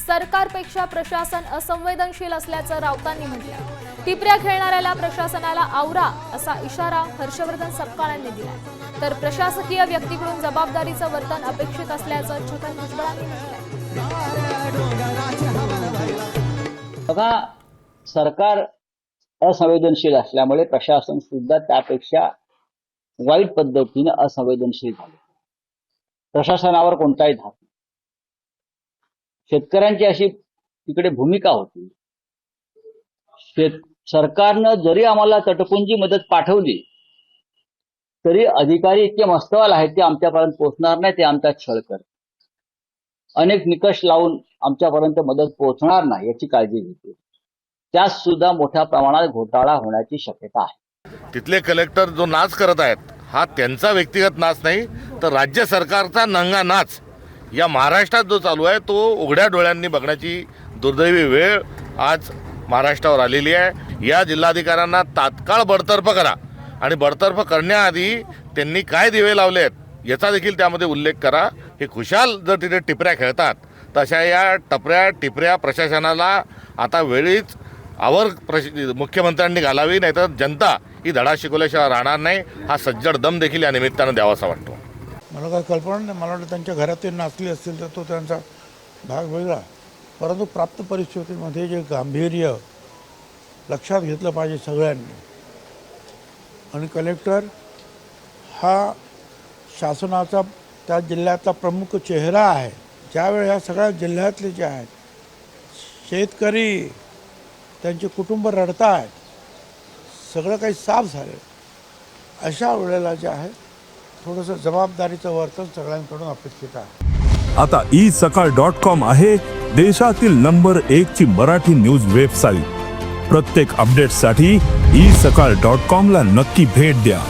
सरकारपेक्षा प्रशासन असंवेदनशील असल्याचं राऊतांनी म्हटलं। टिपऱ्या खेळणाऱ्याला प्रशासनाला आवरा असा इशारा हर्षवर्धन सपकाळ यांनी दिला। तर प्रशासकीय व्यक्तीकडून जबाबदारीचं वर्तन अपेक्षित असल्याचं छगन भुजबळांनी म्हटलंय। बघा, सरकार असंवेदनशील असल्यामुळे प्रशासन सुद्धा त्यापेक्षा वाईट पद्धतीने असंवेदनशील झाले। प्रशासनावर कोणताही धाक नाही। शेतकऱ्यांची अशी तिकडे भूमिका होती। सरकारनं जरी आम्हाला तटपुंजी मदत पाठवली तरी अधिकारी इतके मस्तवाल आहेत ते आमच्यापर्यंत पोहोचणार नाही, ते आमचा छळ करतात। अनेक निकष लावून आमच्यापर्यंत मदत पोहोचणार नाही याची काळजी घेते। त्यात सुद्धा मोठ्या प्रमाणात घोटाळा होण्याची शक्यता आहे। तिथले कलेक्टर जो नाच करत आहेत हा त्यांचा व्यक्तिगत नाच नाही, तर राज्य सरकारचा नंगा नाच या महाराष्ट्रात जो चालू आहे तो उघड्या डोळ्यांनी बघण्याची दुर्दैवी वेळ आज महाराष्ट्रावर आलेली आहे। या जिल्हाधिकाऱ्यांना तात्काळ बडतर्फ करा आणि बडतर्फ करण्याआधी त्यांनी काय दिवे लावले आहेत याचा देखील त्यामध्ये उल्लेख करा। हे खुशाल जर तिथे टिपऱ्या खेळतात तशा या टिपऱ्या प्रशासनाला आता वेळीच मुख्यमंत्र्यांनी घालावी, नाहीतर जनता ही धडा शिकवल्याशिवाय राहणार नाही। हा सज्जड दम देखील या निमित्तानं द्यावासा वाटतो। मला काही कल्पना नाही, मला वाटतं त्यांच्या घरात ते नाचले असतील तर तो त्यांचा भाग वेगळा, परंतु प्राप्त परिस्थितीमध्ये जे गांभीर्य लक्षात घेतलं पाहिजे सगळ्यांनी। आणि कलेक्टर हा शासनाचा त्या जिल्ह्यातला प्रमुख चेहरा आहे। ज्यावेळी ह्या सगळ्या जिल्ह्यातले जे आहेत शेतकरी त्यांचे कुटुंब रडत आहेत, सगळं काही साफ झालं, अशा वेळेला जे आहे थोडंसं जबाबदारीचं वर्तन सगळ्यांकडून अपेक्षित आहे। आता isakal.com आहे देशातील नंबर 1 ची मराठी न्यूज वेबसाईट। प्रत्येक अपडेटसाठी isakal.com ला नक्की भेट द्या।